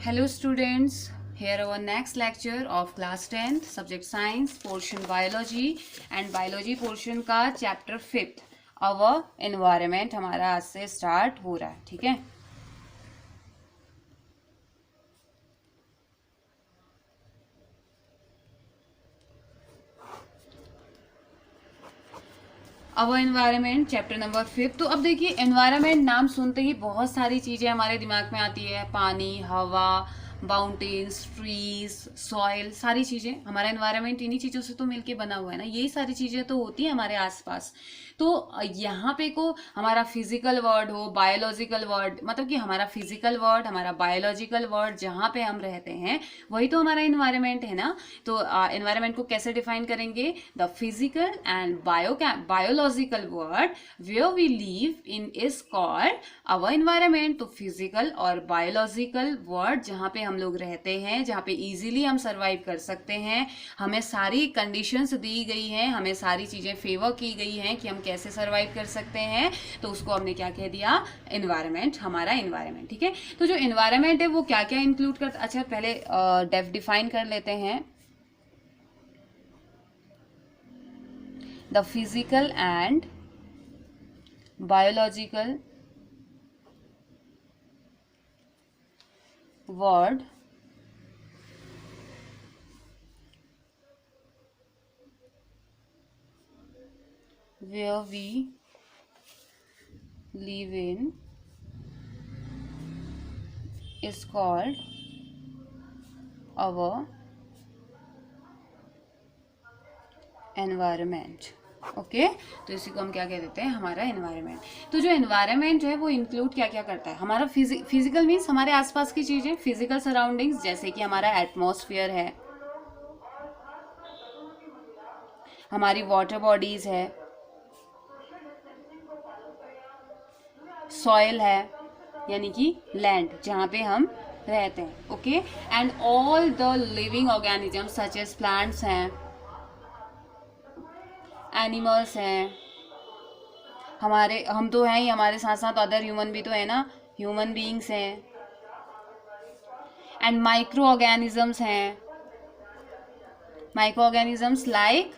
Hello students, here our next lecture of class 10th subject science portion biology and biology portion का chapter 5th our environment हमारा आज से start हो रहा है. ठीक है. अवर एनवायरनमेंट चैप्टर नंबर 5. तो अब देखिए एनवायरनमेंट नाम सुनते ही बहुत सारी चीज़ें हमारे दिमाग में आती है. पानी, हवा, माउंटेन्स, ट्रीज, सॉइल, सारी चीज़ें. हमारा एनवायरनमेंट इन्हीं चीज़ों से तो मिलके बना हुआ है ना. यही सारी चीज़ें तो होती हैं हमारे आसपास. तो यहाँ पे को हमारा फिजिकल वर्ड हो, बायोलॉजिकल वर्ड, मतलब कि हमारा फिजिकल वर्ड, हमारा बायोलॉजिकल वर्ड, जहाँ पे हम रहते हैं वही तो हमारा एनवायरनमेंट है ना. तो एनवायरनमेंट को कैसे डिफाइन करेंगे? The physical and biological world where we live in is called our environment. तो फिजिकल और बायोलॉजिकल वर्ड जहाँ पे हम लोग रहते हैं, जहाँ पे इजीली हम सर्वाइव कर सकते हैं, हमें सारी कंडीशंस दी गई हैं, हमें सारी चीज़ें फेवर की गई हैं कि हम कैसे सर्वाइव कर सकते हैं, तो उसको हमने क्या कह दिया? एनवायरनमेंट, हमारा एनवायरनमेंट. ठीक है. तो जो एनवायरनमेंट है वो क्या क्या इंक्लूड करता? अच्छा पहले डिफाइन कर लेते हैं. The physical and biological word where we live in is called our environment. Okay तो इसी को हम क्या कह देते हैं? हमारा एनवायरनमेंट. तो जो एनवायरनमेंट जो है वो इंक्लूड क्या क्या करता है? हमारा फिजिकल मीन्स हमारे आसपास की चीज़ें, फिजिकल सराउंडिंग्स, जैसे कि हमारा एटमॉस्फेयर है, हमारी वाटर बॉडीज है, सॉइल है यानी कि लैंड जहाँ पे हम रहते हैं. Okay. And all the living organisms such as plants हैं, एनिमल्स हैं, हम तो हैं ही, हमारे साथ साथ अदर ह्यूमन भी तो है ना, ह्यूमन बीइंग्स हैं. एंड माइक्रो ऑर्गेनिजम्स हैं, micro organisms like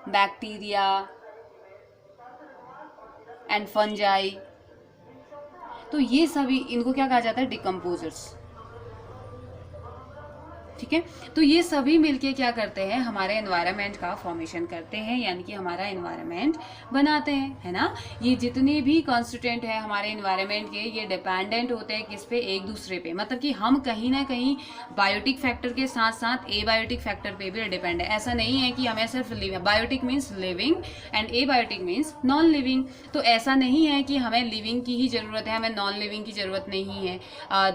bacteria and fungi. तो ये सभी, इनको क्या कहा जाता है? डिकम्पोजर्स. ठीक है. तो ये सभी मिलके क्या करते हैं? हमारे एनवायरनमेंट का फॉर्मेशन करते हैं, यानी कि हमारा एनवायरनमेंट बनाते हैं, है ना. ये जितने भी कॉन्स्टिट्यूएंट है हमारे एनवायरनमेंट के, ये डिपेंडेंट होते हैं किस पे? एक दूसरे पे. मतलब कि हम कहीं ना कहीं बायोटिक फैक्टर के साथ साथ एबायोटिक फैक्टर पे भी डिपेंड है. ऐसा नहीं है कि हमें सिर्फ biotic means living and abiotic means non living. तो ऐसा नहीं है कि हमें लिविंग की ही जरूरत है, हमें नॉन लिविंग की जरूरत नहीं है.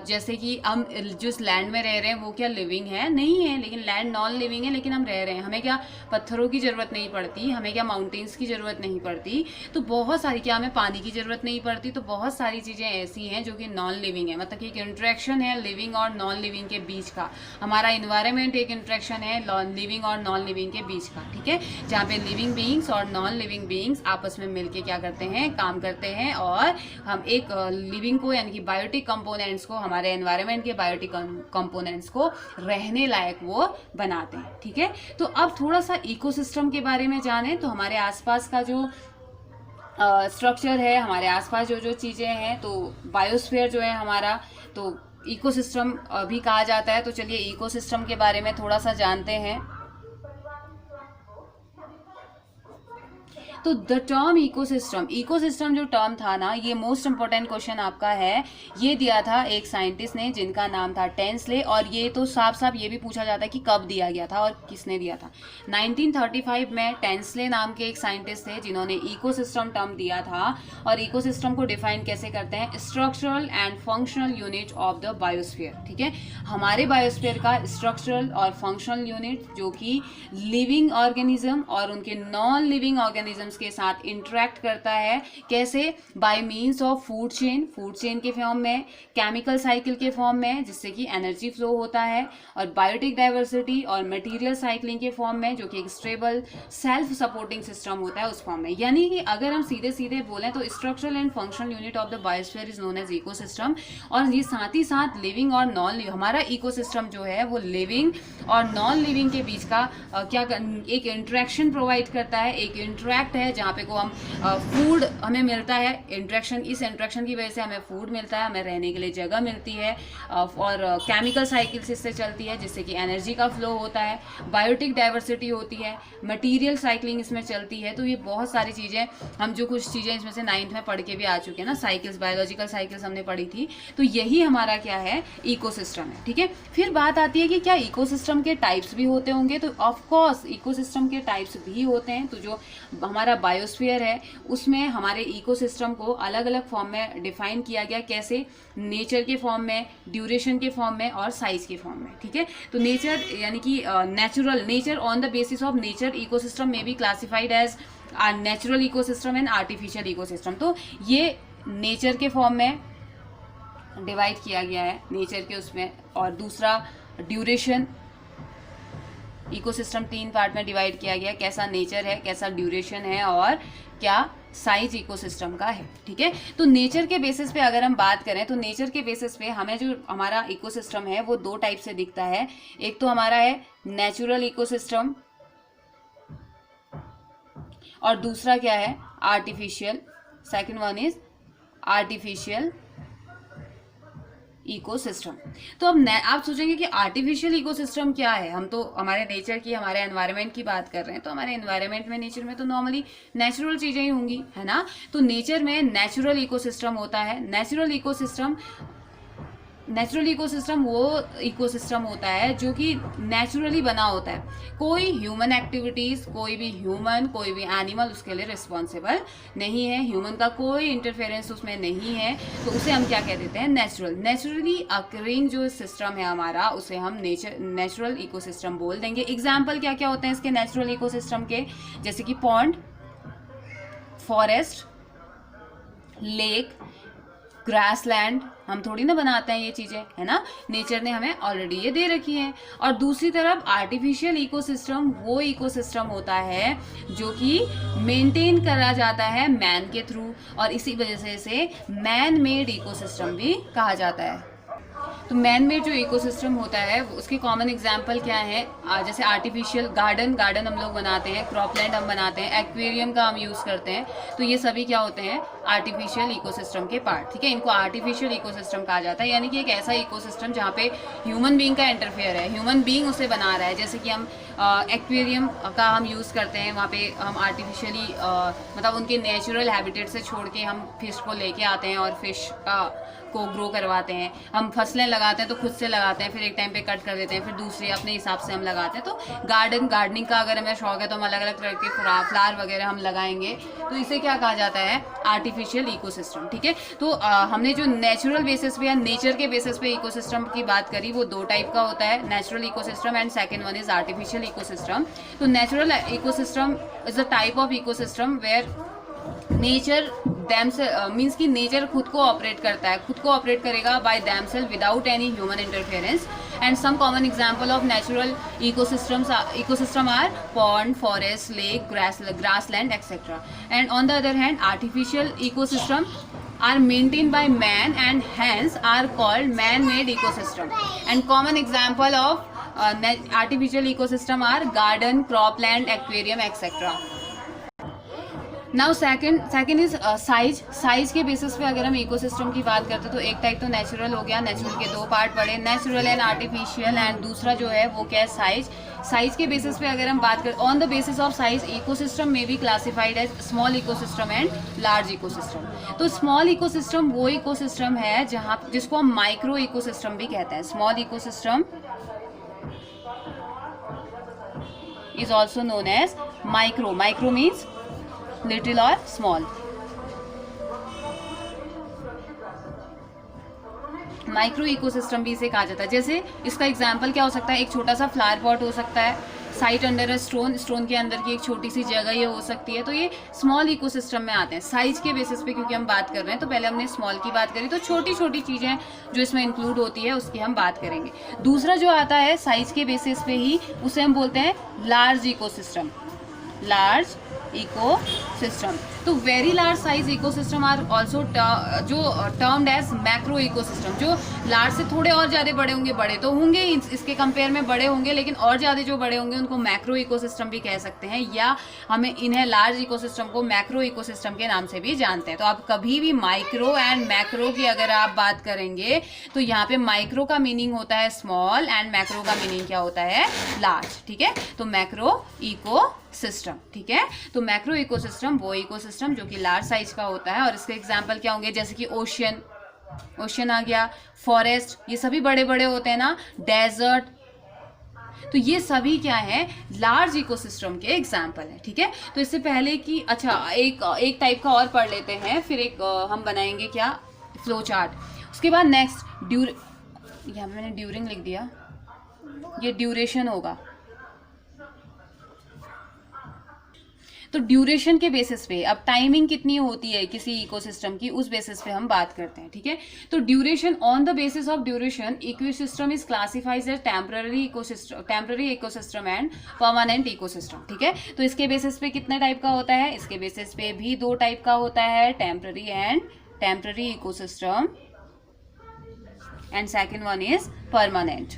जैसे कि हम जिस लैंड में रह रहे हैं वो क्या लिविंग है? नहीं है. लेकिन लैंड नॉन लिविंग है, लेकिन हम रह रहे हैं. हमें क्या पत्थरों की जरूरत नहीं पड़ती, हमें क्या माउंटेन्स की जरूरत नहीं पड़ती. तो बहुत सारी, क्या हमें पानी की जरूरत नहीं पड़ती. तो बहुत सारी चीजें ऐसी हैं जो कि नॉन लिविंग है. मतलब कि एक इंट्रैक्शन है लिविंग और नॉन लिविंग के बीच का. हमारा इन्वायरमेंट एक इंट्रैक्शन है लिविंग और नॉन लिविंग के बीच का. ठीक है. जहाँ पे लिविंग बीइंग्स और नॉन लिविंग बीइंग्स आपस में मिलके क्या करते हैं? काम करते हैं. और हम एक लिविंग को, यानी कि बायोटिक कंपोनेंट्स को, हमारे एनवायरनमेंट के बायोटिक कंपोनेंट्स को रहने लायक वो बनाते हैं. ठीक है. तो अब थोड़ा सा इकोसिस्टम के बारे में जाने. तो हमारे आसपास का जो स्ट्रक्चर है, हमारे आसपास जो जो चीज़ें हैं, तो बायोस्फीयर जो है हमारा, तो इकोसिस्टम भी कहा जाता है. तो चलिए इकोसिस्टम के बारे में थोड़ा सा जानते हैं. तो द टर्म इकोसिस्टम जो टर्म था ना, ये मोस्ट इंपॉर्टेंट क्वेश्चन आपका है. ये दिया था एक साइंटिस्ट ने जिनका नाम था टेंसले. और ये तो साफ साफ ये भी पूछा जाता है कि कब दिया गया था और किसने दिया था. 1935 में टेंसले नाम के एक साइंटिस्ट थे जिन्होंने इकोसिस्टम टर्म दिया था. और इकोसिस्टम को डिफाइन कैसे करते हैं? Structural and functional unit of the biosphere. ठीक है. हमारे बायोस्फीयर का स्ट्रक्चरल और फंक्शनल यूनिट जो कि लिविंग ऑर्गेनिज्म और उनके नॉन लिविंग ऑर्गेनिज्म उसके साथ इंटरेक्ट करता है। कैसे? Bye means of food chain के फॉर्म में, केमिकल साइकिल के फॉर्म में जिससे कि एनर्जी फ्लो होता है, और बायोटिक डाइवर्सिटी और मटेरियल साइक्लिंग के फॉर्म में जो कि एक स्टेबल सेल्फ सपोर्टिंग सिस्टम होता है उस फॉर्म में। यानी कि अगर हम सीधे सीधे बोलें तो structural and functional unit of the biosphere is known as ecosystem. और ये साथ ही साथ लिविंग और नॉन लिविंग, हमारा इकोसिस्टम जो है वो लिविंग और नॉन लिविंग के बीच का एक इंटरेक्शन प्रोवाइड करता है, एक इंटरेक्ट है जहाँ पे को हम फूड हमें मिलता है। इस इंटरेक्शन की वजह से हमें फूड मिलता है, हमें रहने के लिए जगह मिलती है, और केमिकल साइकिल्स इससे चलती है जिससे कि एनर्जी का फ्लो होता है, बायोटिक डाइवर्सिटी होती है, मटीरियल साइकिलिंग इसमें चलती है। तो ये बहुत सारी चीज़ें, हम जो कुछ चीज़ें इसमें से 9th में पढ़ के भी आ चुके हैं ना, साइकिल्स, बायोलॉजिकल साइकिल्स हमने पढ़ी थी। तो यही हमारा क्या है, इकोसिस्टम है। ठीक है, फिर बात आती है कि क्या इकोसिस्टम के टाइप्स भी होते होंगे? तो ऑफ कोर्स इकोसिस्टम के टाइप्स भी होते हैं। तो जो हमारा बायोस्फीयर है उसमें हमारे इकोसिस्टम को अलग अलग फॉर्म में डिफाइन किया गया। कैसे? नेचर के फॉर्म में, ड्यूरेशन के फॉर्म में और साइज के फॉर्म में। ठीक है, तो नेचर यानी कि nature on the basis of nature ecosystem में be classified as natural ecosystem and artificial ecosystem. तो ये नेचर के फॉर्म में डिवाइड किया गया है, नेचर के उसमें। और दूसरा ड्यूरेशन, इकोसिस्टम 3 पार्ट में डिवाइड किया गया, कैसा नेचर है, कैसा ड्यूरेशन है और क्या साइज इकोसिस्टम का है। ठीक है, तो नेचर के बेसिस पे अगर हम बात करें तो नेचर के बेसिस पे हमें जो हमारा इकोसिस्टम है वो 2 टाइप से दिखता है। एक तो हमारा है नेचुरल इकोसिस्टम और दूसरा क्या है, artificial. Second one is artificial ecosystem. तो अब आप सोचेंगे कि आर्टिफिशियल इकोसिस्टम क्या है? हम तो हमारे नेचर की, हमारे एनवायरनमेंट की बात कर रहे हैं। तो हमारे एनवायरनमेंट में, नेचर में तो नॉर्मली नेचुरल चीजें ही होंगी, है ना। तो नेचर में नेचुरल इकोसिस्टम होता है। नेचुरल इकोसिस्टम वो इकोसिस्टम होता है जो कि नेचुरली बना होता है। कोई ह्यूमन एक्टिविटीज, कोई भी ह्यूमन, कोई भी एनिमल उसके लिए रिस्पॉन्सिबल नहीं है, ह्यूमन का कोई इंटरफेरेंस उसमें नहीं है। तो उसे हम क्या कह देते हैं, नेचुरली अकरिंग जो सिस्टम है हमारा, उसे हम नेचुरल इकोसिस्टम बोल देंगे। एग्जाम्पल क्या क्या होते हैं इसके नेचुरल इकोसिस्टम के? जैसे कि पॉन्ड, फॉरेस्ट, लेक, ग्रासलैंड। हम थोड़ी ना बनाते हैं ये चीजें, है ना, नेचर ने हमें ऑलरेडी ये दे रखी है। और दूसरी तरफ आर्टिफिशियल इकोसिस्टम वो इकोसिस्टम होता है जो कि मेंटेन करा जाता है मैन के थ्रू, और इसी वजह से इसे मैन मेड इकोसिस्टम भी कहा जाता है। तो मैन मेड जो इकोसिस्टम होता है उसके कॉमन एग्जांपल क्या है? जैसे आर्टिफिशियल गार्डन हम लोग बनाते हैं, क्रॉपलैंड हम बनाते हैं, एक्वेरियम का हम यूज़ करते हैं। तो ये सभी क्या होते हैं, आर्टिफिशियल इकोसिस्टम के पार्ट। ठीक है, इनको आर्टिफिशियल इकोसिस्टम कहा जाता है। यानी कि एक ऐसा इकोसिस्टम जहाँ पे ह्यूमन बीइंग का इंटरफेयर है, ह्यूमन बीइंग उसे बना रहा है। जैसे कि हम एक्वेरियम का हम यूज़ करते हैं, वहाँ पे हम आर्टिफिशियली मतलब उनके नेचुरल हैबिटेट से छोड़ के हम फिश को लेके आते हैं और फिश को ग्रो करवाते हैं। हम फसलें लगाते हैं तो खुद से लगाते हैं, फिर एक टाइम पे कट कर देते हैं, फिर दूसरे अपने हिसाब से हम लगाते हैं। तो गार्डनिंग का अगर हमें शौक है तो हम अलग अलग तरह के फ्लावर वगैरह हम लगाएंगे। तो इसे क्या कहा जाता है, आर्टिफिशियल इकोसिस्टम। ठीक है, तो हमने जो नेचुरल बेसिस पे या नेचर के बेसिस पे इकोसिस्टम की बात करी वो 2 टाइप का होता है, natural ecosystem and second one is artificial ecosystem. तो natural ecosystem is a type of ecosystem where nature means कि नेचर खुद को ऑपरेट करता है, खुद को ऑपरेट करेगा by themselves without any human interference. And some common example of natural ecosystem are pond, forest, lake, grassland etcetera. And on the other hand artificial ecosystem are maintained by man and hence are called man-made ecosystem. And common example of artificial ecosystem are garden, cropland, aquarium, etc. Now second is size के basis पे अगर हम ecosystem की बात करते हैं तो एक टाइप तो नेचुरल हो गया, नेचुरल के 2 पार्ट पड़े, नेचुरल एंड आर्टिफिशियल। एंड दूसरा जो है वो क्या है, साइज के बेसिस पे अगर हम बात करें, on the basis of size ecosystem में भी classified as small ecosystem and large ecosystem. तो स्मॉल इकोसिस्टम वो इकोसिस्टम है जिसको हम माइक्रो इकोसिस्टम भी कहते हैं। Small ecosystem is also known as micro means little और स्मॉल। माइक्रो इकोसिस्टम भी इसे कहा जाता है। जैसे इसका एग्जाम्पल क्या हो सकता है, एक छोटा सा फ्लावर पॉट हो सकता है, site under a stone, stone के अंदर की एक छोटी सी जगह ये हो सकती है। तो ये स्मॉल इकोसिस्टम में आते हैं साइज के बेसिस पे, क्योंकि हम बात कर रहे हैं। तो पहले हमने स्मॉल की बात करी, तो छोटी छोटी चीज़ें जो इसमें इंक्लूड होती है उसकी हम बात करेंगे। दूसरा जो आता है साइज के बेसिस पे ही, उसे हम बोलते हैं लार्ज इकोसिस्टम। Large ecosystem. तो very large size ecosystem are also जो टर्म्ड एज मैक्रो इकोसिस्टम। जो लार्ज से थोड़े और ज़्यादा बड़े होंगे, बड़े तो होंगे इसके कंपेयर में बड़े होंगे, लेकिन और ज़्यादा जो बड़े होंगे उनको मैक्रो इकोसिस्टम भी कह सकते हैं, या हमें इन्हें लार्ज इकोसिस्टम को मैक्रो इकोसिस्टम के नाम से भी जानते हैं। तो आप कभी भी माइक्रो एंड मैक्रो की अगर आप बात करेंगे तो यहाँ पे माइक्रो का मीनिंग होता है स्मॉल एंड मैक्रो का मीनिंग क्या होता है, लार्ज। ठीक है, तो मैक्रो इको सिस्टम। ठीक है, तो मैक्रो इकोसिस्टम वो इकोसिस्टम जो कि लार्ज साइज का होता है। और इसके एग्जांपल क्या होंगे, जैसे कि ओशियन, ओशियन आ गया, फॉरेस्ट, ये सभी बड़े बड़े होते हैं ना, डेजर्ट। तो ये सभी क्या है, लार्ज इकोसिस्टम के एग्जाम्पल है। ठीक है, तो इससे पहले कि अच्छा एक टाइप का और पढ़ लेते हैं, फिर एक हम बनाएंगे क्या, फ्लो चार्ट। उसके बाद नेक्स्ट यहाँ मैंने ड्यूरिंग लिख दिया, ये ड्यूरेशन होगा। तो ड्यूरेशन के बेसिस पे, अब टाइमिंग कितनी होती है किसी इकोसिस्टम की, उस बेसिस पे हम बात करते हैं। ठीक है, तो duration, on the basis of duration ecosystem is classifies as temporary ecosystem and permanent ecosystem. ठीक है, तो इसके बेसिस पे कितने टाइप का होता है, इसके बेसिस पे भी दो टाइप का होता है, temporary ecosystem and second one is permanent.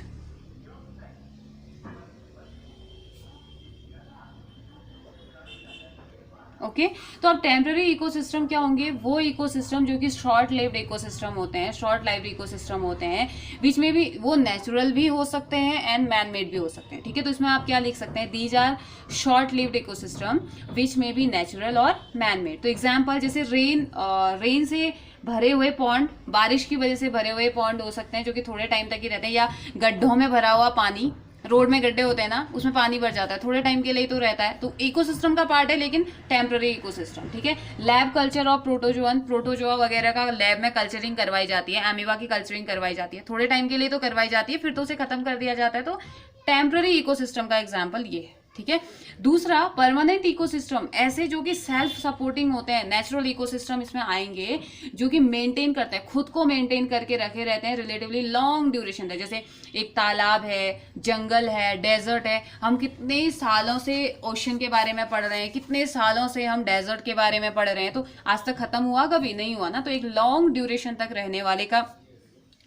Okay, तो अब टेम्पररी इकोसिस्टम क्या होंगे, वो इकोसिस्टम जो कि शॉर्ट लिव्ड इकोसिस्टम होते हैं, शॉर्ट लाइव्ड इकोसिस्टम होते हैं, बीच में भी वो नेचुरल भी हो सकते हैं एंड मैन मेड भी हो सकते हैं। ठीक है, तो इसमें आप क्या लिख सकते हैं, these are short lived ecosystem which में भी नेचुरल और मैन मेड। तो एग्जाम्पल जैसे रेन से भरे हुए पॉन्ड, बारिश की वजह से भरे हुए पॉन्ड हो सकते हैं जो कि थोड़े टाइम तक ही रहते हैं, या गड्ढों में भरा हुआ पानी, रोड में गड्ढे होते हैं ना, उसमें पानी भर जाता है, थोड़े टाइम के लिए तो रहता है, तो इकोसिस्टम का पार्ट है लेकिन टेम्पररी इकोसिस्टम। ठीक है, लैब कल्चर ऑफ प्रोटोजोआ वगैरह का लैब में कल्चरिंग करवाई जाती है, एमीबा की कल्चरिंग करवाई जाती है, थोड़े टाइम के लिए तो करवाई जाती है, फिर तो उसे खत्म कर दिया जाता है। तो टेम्पररी इकोसिस्टम का एग्जाम्पल ये है। ठीक है, दूसरा परमानेंट इकोसिस्टम, ऐसे जो कि सेल्फ सपोर्टिंग होते हैं, नेचुरल इकोसिस्टम इसमें आएंगे, जो कि मेंटेन करते हैं, खुद को मेंटेन करके रखे रहते हैं रिलेटिवली लॉन्ग ड्यूरेशन तक। जैसे एक तालाब है, जंगल है, डेजर्ट है, हम कितने सालों से ओशन के बारे में पढ़ रहे हैं, कितने सालों से हम डेजर्ट के बारे में पढ़ रहे हैं, तो आज तक खत्म हुआ, कभी नहीं हुआ ना। तो एक लॉन्ग ड्यूरेशन तक रहने वाले का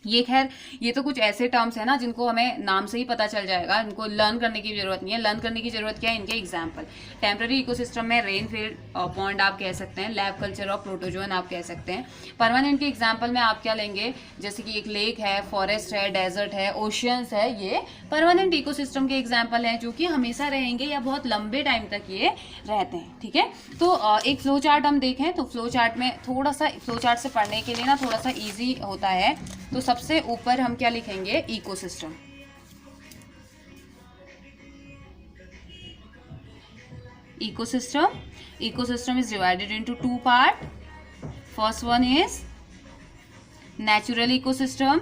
ये, खैर ये तो कुछ ऐसे टर्म्स है ना जिनको हमें नाम से ही पता चल जाएगा, इनको लर्न करने की जरूरत नहीं है। लर्न करने की जरूरत क्या है, इनके एग्जाम्पल। टेम्पररी इकोसिस्टम में रेनफील्ड पॉन्ड आप कह सकते हैं, लैब कल्चर ऑफ प्रोटोजोन आप कह सकते हैं। परमानेंट के एग्जाम्पल में आप क्या लेंगे, जैसे कि एक लेक है, फॉरेस्ट है, डेजर्ट है, ओशियंस है, ये परमानेंट इकोसिस्टम के एग्जाम्पल हैं जो कि हमेशा रहेंगे या बहुत लंबे टाइम तक ये रहते हैं। ठीक है, तो एक फ्लो चार्ट हम देखें, तो फ्लो चार्ट में थोड़ा सा, फ्लो चार्ट से पढ़ने के लिए ना थोड़ा सा ईजी होता है। तो सबसे ऊपर हम क्या लिखेंगे, ecosystem. Ecosystem is divided into two parts. First one is natural ecosystem.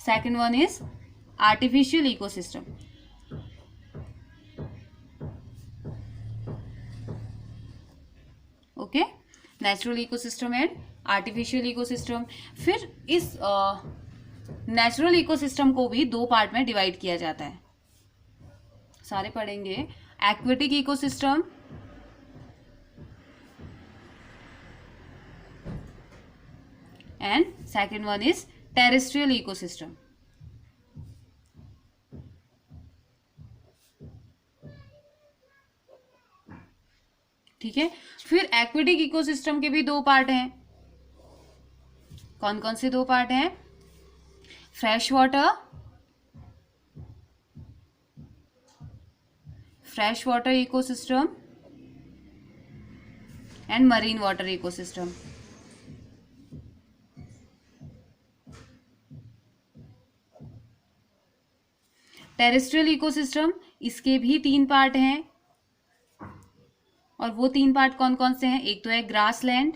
Second one is artificial ecosystem. Okay, natural ecosystem and artificial ecosystem. फिर इस नेचुरल इकोसिस्टम को भी दो पार्ट में डिवाइड किया जाता है, सारे पढ़ेंगे। Aquatic ecosystem and second one is terrestrial ecosystem. ठीक है, फिर एक्वेटिक इकोसिस्टम के भी दो पार्ट हैं। कौन कौन से दो पार्ट हैं, fresh water ecosystem and marine water ecosystem. Terrestrial ecosystem, इसके भी तीन पार्ट हैं, और वो तीन पार्ट कौन कौन से हैं, एक तो है grassland,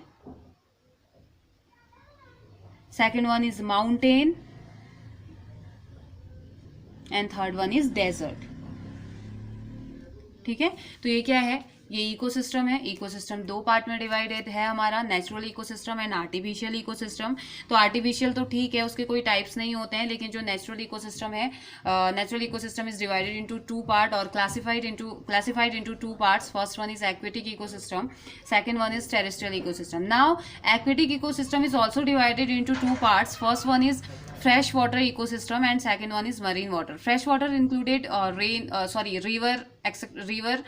second one is mountain, and third one is desert. ठीक है, तो ये क्या है, ये इकोसिस्टम है। इकोसिस्टम दो पार्ट में डिवाइडेड है हमारा, natural ecosystem and artificial ecosystem. तो आर्टिफिशियल तो ठीक है, उसके कोई टाइप्स नहीं होते हैं, लेकिन जो नेचुरल इकोसिस्टम है, natural ecosystem is divided into two part और classified into two parts. First one is aquatic ecosystem, second one is terrestrial ecosystem. Now aquatic ecosystem is also divided into two parts. First one is fresh water ecosystem and second one is marine water. Fresh water included river,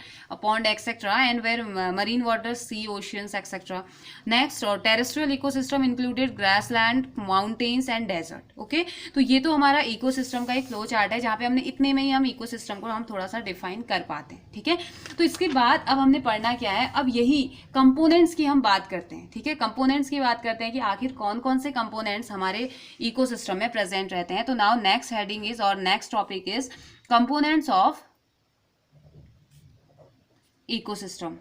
pond etc, and where marine water, sea, oceans etc. Next और terrestrial ecosystem included grassland, mountains and desert. Okay, तो ये तो हमारा ecosystem का एक flow chart है, जहाँ पे हमने इतने में ही हम ecosystem को हम थोड़ा सा डिफाइन कर पाते हैं। ठीक है, तो इसके बाद अब हमने पढ़ना क्या है, अब यही कंपोनेंट्स की हम बात करते हैं। ठीक है, कंपोनेंट्स की बात करते हैं कि आखिर कौन कौन से कंपोनेंट्स हमारे इकोसिस्टम में प्रेजेंट रहते हैं। तो नाउ नेक्स्ट हेडिंग इज और next topic is components of ecosystem.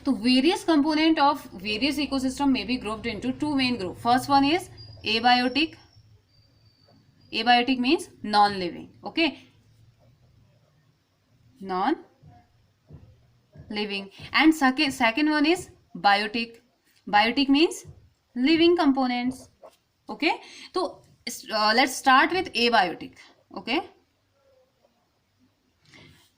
तो various component of various ecosystem में be grouped into two main group. First one is abiotic, abiotic means non living, okay, non living, and second one is biotic, biotic means living components, okay. तो let's start with abiotic, okay.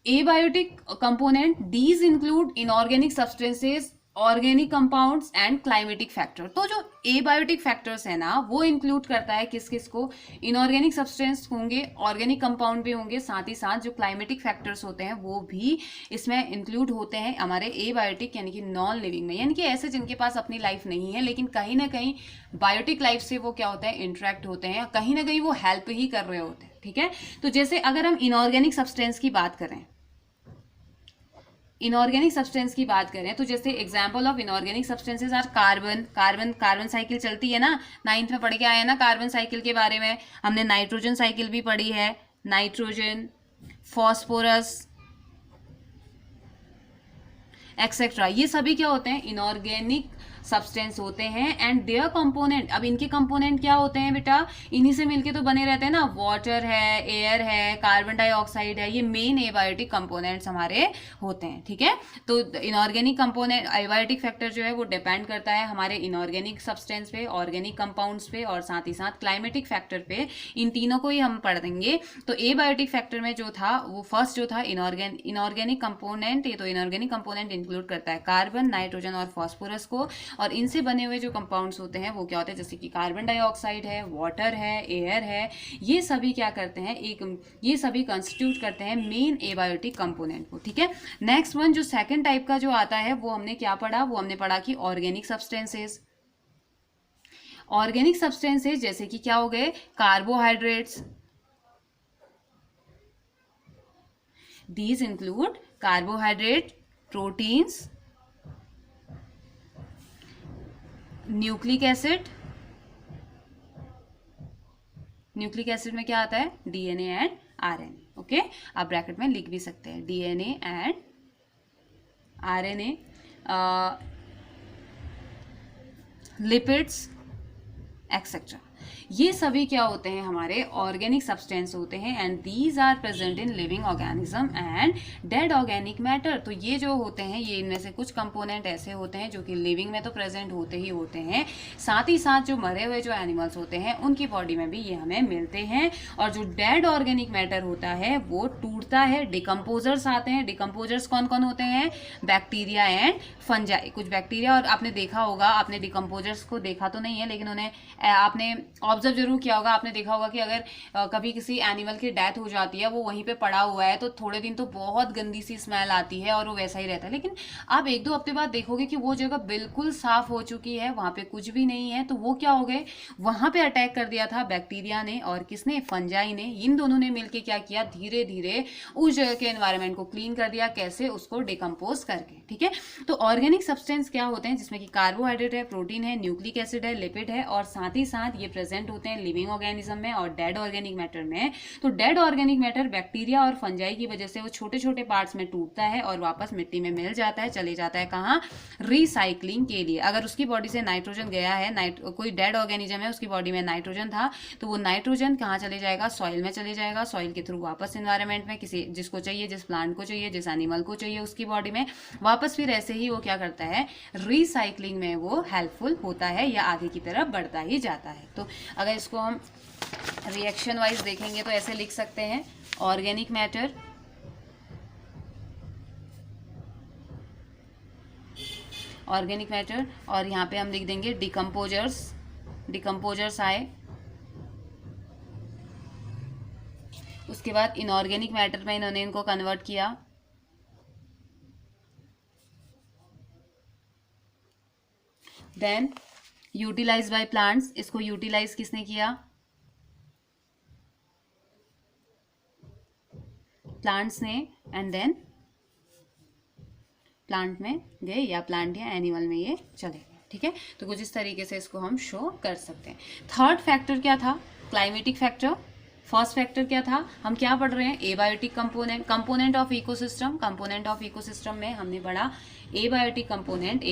Abiotic component, these include inorganic substances, organic compounds and climatic factor. तो जो abiotic factors है ना, वो include करता है किस किस को, इनऑर्गेनिक सब्सटेंस होंगे, ऑर्गेनिक कंपाउंड भी होंगे, साथ ही साथ जो क्लाइमेटिक फैक्टर्स होते हैं वो भी इसमें इंक्लूड होते हैं हमारे एबायोटिक यानी कि नॉन लिविंग में, यानी कि ऐसे जिनके पास अपनी लाइफ नहीं है लेकिन कहीं ना कहीं बायोटिक लाइफ से वो क्या होता है, इंटरेक्ट होते हैं, कहीं ना कहीं वो हेल्प ही कर रहे होते हैं। ठीक है, तो जैसे अगर हम इनऑर्गेनिक सब्सटेंस की बात करें, इनऑर्गेनिक सब्सटेंस की बात करें तो जैसे example of inorganic substances are carbon, carbon cycle चलती है ना, 9th में पढ़ के आए हैं ना कार्बन साइकिल के बारे में, हमने नाइट्रोजन साइकिल भी पढ़ी है, नाइट्रोजन, फॉस्फोरस एक्सेट्रा, ये सभी क्या होते हैं, इनऑर्गेनिक सब्सटेंस होते हैं एंड देयर कंपोनेंट। अब इनके कंपोनेंट क्या होते हैं बेटा, इन्हीं से मिलके तो बने रहते हैं ना, वाटर है, एयर है, कार्बन डाइऑक्साइड है, ये मेन एबायोटिक कंपोनेंट्स हमारे होते हैं। ठीक है, तो इनऑर्गेनिक कंपोनेंट, एबायोटिक फैक्टर जो है वो डिपेंड करता है हमारे इनऑर्गेनिक सब्सटेंस पे, ऑर्गेनिक कंपाउंड्स पे और साथ ही साथ क्लाइमेटिक फैक्टर पे, इन तीनों को ही हम पढ़ देंगे। तो एबायोटिक फैक्टर में जो था वो फर्स्ट जो था इनऑर्गेनिक कंपोनेंट, ये तो इनऑर्गेनिक कंपोनेंट इंक्लूड करता है कार्बन, नाइट्रोजन और फॉस्फोरस को, और इनसे बने हुए जो कंपाउंड्स होते हैं वो क्या होते हैं, जैसे कि कार्बन डाइऑक्साइड है, वाटर है, एयर है, ये सभी क्या करते हैं, ये सभी कंस्टिट्यूट करते हैं मेन एबायोटिक कंपोनेंट को। ठीक है, नेक्स्ट वन जो सेकंड टाइप का जो आता है वो हमने क्या पढ़ा, वो हमने पढ़ा कि ऑर्गेनिक सब्सटेंसेस। ऑर्गेनिक सब्सटेंसेस जैसे कि क्या हो गए, carbohydrates, these include carbohydrate, proteins, nucleic acid, nucleic acid में क्या आता है, डीएनए एंड आरएनए, ओके, आप ब्रैकेट में लिख भी सकते हैं DNA and RNA, lipids etcetera, ये सभी क्या होते हैं, हमारे ऑर्गेनिक सब्सटेंस होते हैं and these are present in living organism and dead organic matter. तो ये जो होते हैं, ये इनमें से कुछ कंपोनेंट ऐसे होते हैं जो कि लिविंग में तो प्रेजेंट होते ही होते हैं, साथ ही साथ जो मरे हुए जो एनिमल्स होते हैं उनकी बॉडी में भी ये हमें मिलते हैं। और जो डेड ऑर्गेनिक मैटर होता है वो टूटता है, डिकम्पोजर्स आते हैं। डिकम्पोजर्स कौन कौन होते हैं, बैक्टीरिया एंड फंजाई, कुछ बैक्टीरिया, और आपने देखा होगा, आपने डिकम्पोजर्स को देखा तो नहीं है लेकिन उन्हें आपने ऑब्जर्व जरूर किया होगा, आपने देखा होगा कि अगर कभी किसी एनिमल की डेथ हो जाती है, वो वहीं पे पड़ा हुआ है, तो थोड़े दिन तो बहुत गंदी सी स्मेल आती है और वो वैसा ही रहता है, लेकिन आप 1-2 हफ्ते बाद देखोगे कि वो जगह बिल्कुल साफ हो चुकी है, वहां पे कुछ भी नहीं है। तो वो क्या हो गए, वहां पे अटैक कर दिया था बैक्टीरिया ने और किसने, फंजाई ने। इन दोनों ने मिलकर क्या किया, धीरे धीरे उस जगह के एनवायरमेंट को क्लीन कर दिया, कैसे, उसको डिकम्पोज करके। ठीक है, तो ऑर्गेनिक सब्सटेंस क्या होते हैं, जिसमें कि कार्बोहाइड्रेट है, प्रोटीन है, न्यूक्लिक एसिड है, लिपिड है और साथ ही साथ ये प्रेजेंट होते हैं लिविंग ऑर्गेनिज्म में और डेड ऑर्गेनिक मैटर में। तो डेड ऑर्गेनिक मैटर बैक्टीरिया और फंजाई की वजह से वो छोटे छोटे पार्ट्स में टूटता है और वापस मिट्टी में मिल जाता है, चले जाता है कहाँ, रिसाइकलिंग के लिए। अगर उसकी बॉडी से नाइट्रोजन गया है, कोई डेड ऑर्गेनिज्म है उसकी बॉडी में नाइट्रोजन था, तो वो नाइट्रोजन कहाँ चले जाएगा, सॉइल में चले जाएगा, सॉइल के थ्रू वापस एनवायरनमेंट में किसी जिसको चाहिए, जिस प्लांट को चाहिए, जिस एनिमल को चाहिए उसकी बॉडी में वापस फिर ऐसे ही वो क्या करता है, रिसाइकलिंग में वो हेल्पफुल होता है या आगे की तरफ बढ़ता ही जाता है। तो अगर इसको हम रिएक्शन वाइज देखेंगे तो ऐसे लिख सकते हैं, ऑर्गेनिक मैटर और यहाँ पे हम लिख देंगे डिकम्पोजर्स आए। उसके बाद इनऑर्गेनिक मैटर में इन्होंने इनको कन्वर्ट किया, देन यूटिलाइज बाय प्लांट्स, इसको यूटिलाइज किसने किया, प्लांट्स ने, एंड देन प्लांट में गए या प्लांट या एनिमल में ये चले गए। ठीक है, तो कुछ इस तरीके से इसको हम शो कर सकते हैं। थर्ड फैक्टर क्या था, क्लाइमेटिक फैक्टर। फर्स्ट फैक्टर क्या था, हम क्या पढ़ रहे हैं, एबायोटिक कंपोनेंट ऑफ इकोसिस्टम में हमने पढ़ा एबायोटिक कंपोनेंट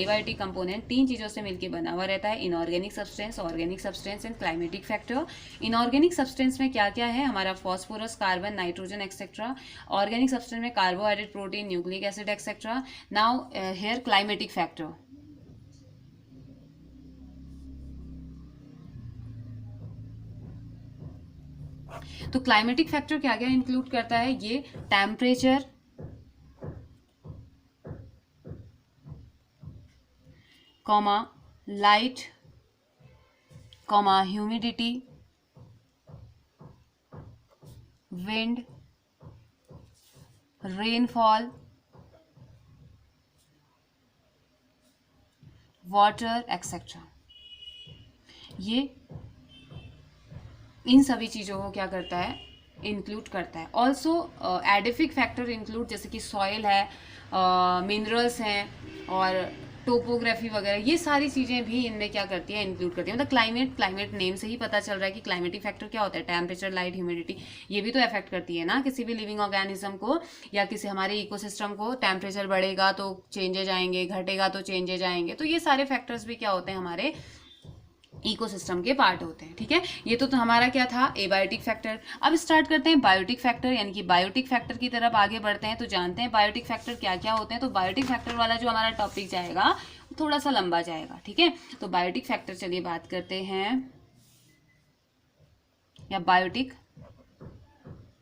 3 चीज़ों से मिलकर बना हुआ रहता है, inorganic substance, organic substance and climatic factor. Inorganic substance में क्या क्या है, हमारा phosphorus, carbon, nitrogen etcetera. Organic substance में carbohydrate, protein, nucleic acid etcetera. Now here climatic factor, तो क्लाइमेटिक फैक्टर क्या क्या इंक्लूड करता है, ये temperature, comma light, comma humidity, wind, rainfall, water etcetera. ये इन सभी चीज़ों को क्या करता है, इंक्लूड करता है। ऑल्सो एडिफिक फैक्टर इंक्लूड, जैसे कि सॉइल है, मिनरल्स हैं और टोपोग्राफी वगैरह, ये सारी चीज़ें भी इनमें क्या करती है, इंक्लूड करती है। मतलब क्लाइमेट नेम से ही पता चल रहा है कि क्लाइमेटिक फैक्टर क्या होता है, टेम्परेचर, लाइट, ह्यूमिडिटी, ये भी तो अफेक्ट करती है ना किसी भी लिविंग ऑर्गेनिज्म को या किसी हमारे इकोसिस्टम को। टेम्परेचर बढ़ेगा तो चेंजेज आएंगे, घटेगा तो चेंजेज आएंगे, तो ये सारे फैक्टर्स भी क्या होते हैं, हमारे इकोसिस्टम के पार्ट होते हैं। ठीक है, ये तो हमारा क्या था, एबायोटिक फैक्टर। अब स्टार्ट करते हैं बायोटिक फैक्टर, यानी कि बायोटिक फैक्टर की तरफ आगे बढ़ते हैं। तो जानते हैं बायोटिक फैक्टर क्या क्या होते हैं। तो बायोटिक फैक्टर वाला जो हमारा टॉपिक जाएगा थोड़ा सा लंबा जाएगा। ठीक है, तो बायोटिक फैक्टर चलिए बात करते हैं, या बायोटिक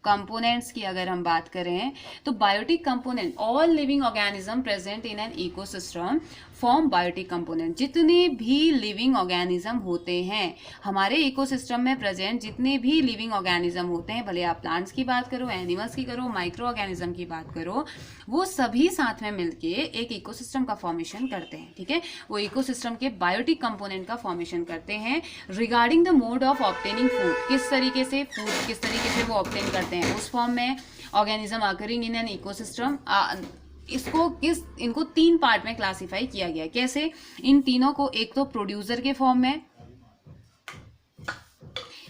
कंपोनेंट्स की अगर हम बात करें तो biotic component, all living organism present in an ecosystem form biotic component. जितने भी लिविंग ऑर्गेनिज्म होते हैं हमारे इकोसिस्टम में प्रेजेंट, जितने भी लिविंग ऑर्गेनिज्म होते हैं, भले आप प्लांट्स की बात करो, एनिमल्स की करो, माइक्रो ऑर्गेनिज्म की बात करो, वो सभी साथ में मिलके एक इकोसिस्टम का फॉर्मेशन करते हैं। ठीक है, वो इकोसिस्टम के बायोटिक कंपोनेंट का फॉर्मेशन करते हैं। Regarding the mode of obtaining food, किस तरीके से फूड किस तरीके से वो ऑब्टेन करते हैं, उस फॉर्म में organism occurring in an ecosystem, इनको 3 पार्ट में क्लासिफाई किया गया है। कैसे, इन तीनों को, एक तो प्रोड्यूसर के फॉर्म में,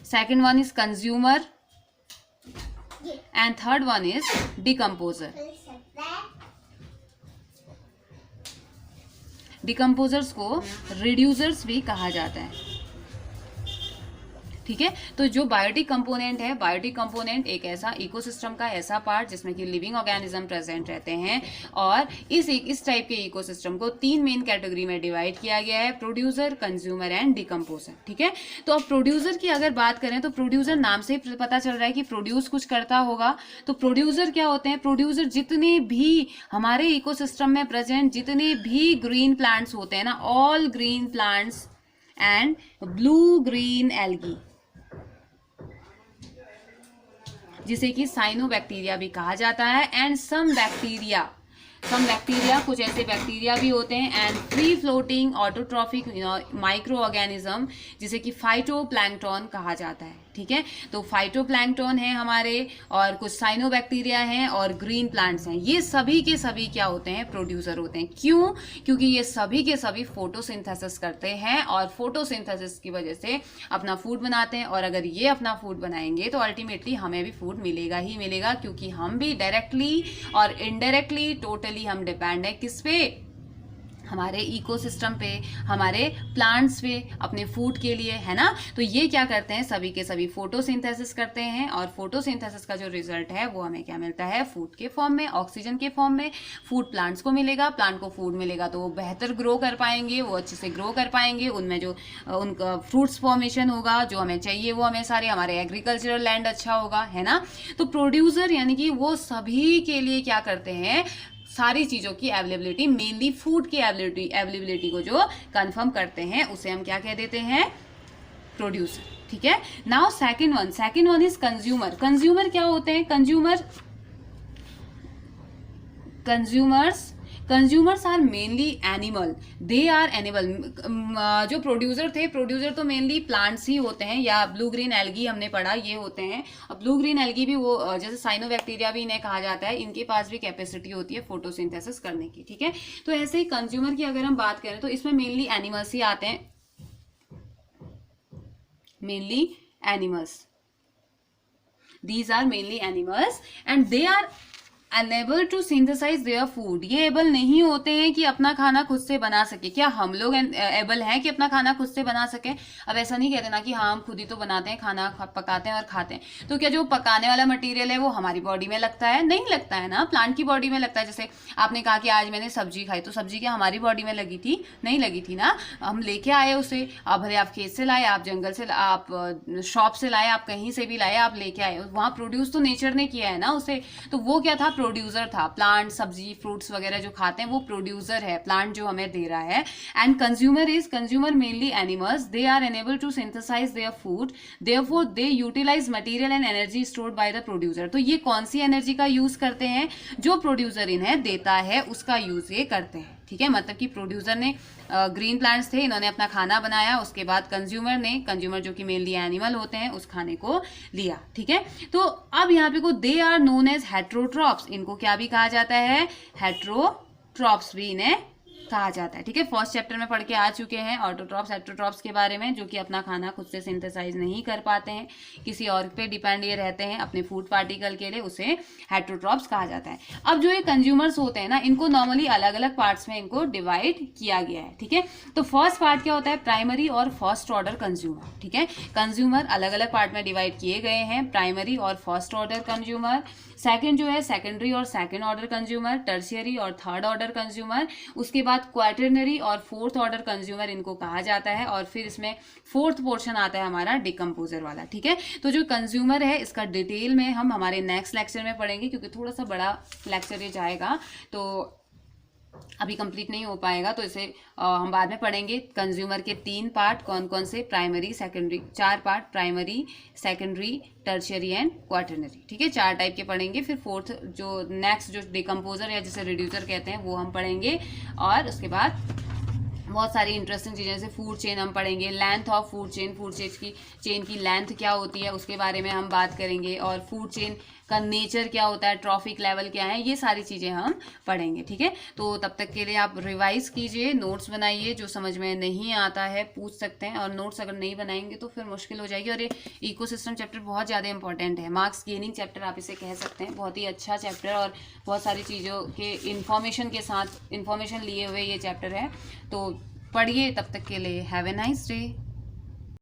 second one is consumer and third one is decomposer. Decomposers को रिड्यूसर्स भी कहा जाता है। ठीक है, तो जो बायोटिक कंपोनेंट है, बायोटिक कंपोनेंट एक ऐसा इकोसिस्टम का ऐसा पार्ट जिसमें कि लिविंग ऑर्गेनिज्म प्रेजेंट रहते हैं, और इस टाइप के इकोसिस्टम को 3 मेन कैटेगरी में डिवाइड किया गया है, प्रोड्यूसर, कंज्यूमर एंड डिकम्पोजर। ठीक है, तो अब प्रोड्यूसर की अगर बात करें तो प्रोड्यूसर नाम से पता चल रहा है कि प्रोड्यूस कुछ करता होगा। तो प्रोड्यूसर क्या होते हैं, प्रोड्यूसर जितने भी हमारे इकोसिस्टम में प्रेजेंट जितने भी ग्रीन प्लांट्स होते हैं ना, all green plants and blue green algae, जिसे कि साइनोबैक्टीरिया भी कहा जाता है, एंड सम बैक्टीरिया, कुछ ऐसे बैक्टीरिया भी होते हैं, and free floating autotrophic micro organism जिसे कि फाइटोप्लैंक्टन कहा जाता है। ठीक है। तो फाइटोप्लैंक्टन है हमारे, और कुछ साइनोबैक्टीरिया हैं और ग्रीन प्लांट्स हैं। ये सभी के सभी क्या होते हैं, प्रोड्यूसर होते हैं। क्यों? क्योंकि ये सभी के सभी फोटोसिंथेसिस करते हैं और फोटोसिंथेसिस की वजह से अपना फूड बनाते हैं। और अगर ये अपना फूड बनाएंगे तो अल्टीमेटली हमें भी फूड मिलेगा ही मिलेगा, क्योंकि हम भी डायरेक्टली और इनडायरेक्टली टोटली हम डिपेंड है किस पे, हमारे इकोसिस्टम पे, हमारे प्लांट्स पे, अपने फूड के लिए, है ना। तो ये क्या करते हैं, सभी के सभी फोटोसिंथेसिस करते हैं, और फोटोसिंथेसिस का जो रिजल्ट है वो हमें क्या मिलता है, फूड के फॉर्म में, ऑक्सीजन के फॉर्म में। फूड प्लांट्स को मिलेगा, प्लांट को फूड मिलेगा तो वो बेहतर ग्रो कर पाएंगे, वो अच्छे से ग्रो कर पाएंगे, उनमें जो उनका फ्रूट्स फॉर्मेशन होगा जो हमें चाहिए वो हमें सारे, हमारे एग्रीकल्चरल लैंड अच्छा होगा, है ना। तो प्रोड्यूसर यानी कि वो सभी के लिए क्या करते हैं, सारी चीजों की अवेलेबिलिटी, मेनली फूड की अवेलेबिलिटी को जो कंफर्म करते हैं उसे हम क्या कह देते हैं, प्रोड्यूसर, ठीक है। Now second one is consumer. Consumer क्या होते हैं, consumers are mainly animal, they are animal. जो प्रोड्यूसर तो मेनली प्लांट्स ही होते हैं, या ब्लू ग्रीन एल्गी हमने पढ़ा ये होते हैं। और ब्लू ग्रीन एल्गी भी वो जैसे साइनोबैक्टीरिया भी इन्हें कहा जाता है, इनके पास भी कैपेसिटी होती है फोटोसिंथेसिस करने की, ठीक है। तो ऐसे ही कंज्यूमर की अगर हम बात करें तो इसमें मेनली एनिमल्स ही आते हैं, mainly animals, these are mainly animals and they are unable to synthesize their food. ये एबल नहीं होते हैं कि अपना खाना खुद से बना सके। क्या हम लोग एबल हैं कि अपना खाना खुद से बना सके? अब ऐसा नहीं कहते ना कि हाँ हम खुद ही तो बनाते हैं, खाना पकाते हैं और खाते हैं। तो क्या जो पकाने वाला मटेरियल है वो हमारी बॉडी में लगता है? नहीं लगता है ना, प्लांट की बॉडी में लगता है। जैसे आपने कहा कि आज मैंने सब्जी खाई, तो सब्जी क्या हमारी बॉडी में लगी थी? नहीं लगी थी ना, हम लेके आए उसे। अब भले आप खेत से लाए, आप जंगल से, आप शॉप से लाए, आप कहीं से भी लाए, आप लेके आए, वहां प्रोड्यूस तो नेचर ने किया है ना उसे। तो वो क्या था, प्रोड्यूसर था। प्लांट, सब्जी, फ्रूट्स वगैरह जो खाते हैं वो प्रोड्यूसर है, प्लांट जो हमें दे रहा है। And consumer mainly animals, they are enable to synthesize their food, therefore they utilize material and energy stored by the producer. तो ये कौन सी एनर्जी का यूज करते हैं? जो प्रोड्यूसर इन्हें देता है उसका यूज ये करते हैं, ठीक है। मतलब कि प्रोड्यूसर ने, ग्रीन प्लांट्स थे, इन्होंने अपना खाना बनाया, उसके बाद कंज्यूमर जो कि मेनली एनिमल होते हैं, उस खाने को लिया, ठीक है। तो अब यहाँ पे को they are known as heterotrophs, इनको क्या भी कहा जाता है, हेट्रोट्रॉप्स भी इन्हें कहा जाता है, ठीक है। फर्स्ट चैप्टर में पढ़ के आ चुके हैं ऑटोट्रॉप्स, हेट्रोट्रॉप्स के बारे में, जो कि अपना खाना खुद से सिंथेसाइज नहीं कर पाते हैं, किसी और पे डिपेंड ये रहते हैं अपने फूड पार्टिकल के लिए, उसे हेट्रोट्रॉप्स कहा जाता है। अब जो ये कंज्यूमर्स होते हैं ना, इनको नॉर्मली अलग अलग पार्ट्स में इनको डिवाइड किया गया है, ठीक है। तो फर्स्ट पार्ट क्या होता है, प्राइमरी और फर्स्ट ऑर्डर कंज्यूमर, ठीक है। कंज्यूमर अलग अलग पार्ट में डिवाइड किए गए हैं, प्राइमरी और फर्स्ट ऑर्डर कंज्यूमर। सेकंड जो है सेकेंडरी और सेकंड ऑर्डर कंज्यूमर, टर्शियरी और थर्ड ऑर्डर कंज्यूमर, उसके बाद क्वाटरनरी और फोर्थ ऑर्डर कंज्यूमर इनको कहा जाता है। और फिर इसमें फोर्थ पोर्शन आता है हमारा डिकम्पोजर वाला, ठीक है। तो जो कंज्यूमर है इसका डिटेल में हम हमारे नेक्स्ट लेक्चर में पढ़ेंगे, क्योंकि थोड़ा सा बड़ा लेक्चर ये जाएगा तो अभी कंप्लीट नहीं हो पाएगा, तो इसे हम बाद में पढ़ेंगे। कंज्यूमर के 3 पार्ट कौन कौन से, primary, secondary, 4 part, primary, secondary, tertiary and quaternary, ठीक है। 4 टाइप के पढ़ेंगे। फिर फोर्थ जो नेक्स्ट जो डिकम्पोजर या जिसे रिड्यूसर कहते हैं वो हम पढ़ेंगे। और उसके बाद बहुत सारी इंटरेस्टिंग चीज़ें, जैसे फूड चेन हम पढ़ेंगे, लेंथ ऑफ फूड चेन की लेंथ क्या होती है उसके बारे में हम बात करेंगे, और फूड चेन का नेचर क्या होता है, ट्रॉफिक लेवल क्या है, ये सारी चीज़ें हम पढ़ेंगे, ठीक है। तो तब तक के लिए आप रिवाइज कीजिए, नोट्स बनाइए, जो समझ में नहीं आता है पूछ सकते हैं, और नोट्स अगर नहीं बनाएंगे तो फिर मुश्किल हो जाएगी। और ये इकोसिस्टम चैप्टर बहुत ज़्यादा इंपॉर्टेंट है, मार्क्स गेनिंग चैप्टर आप इसे कह सकते हैं, बहुत ही अच्छा चैप्टर और बहुत सारी चीज़ों के इन्फॉर्मेशन के साथ इन्फॉर्मेशन लिए हुए ये चैप्टर है। तो पढ़िए, तब तक के लिए हैव ए नाइस डे।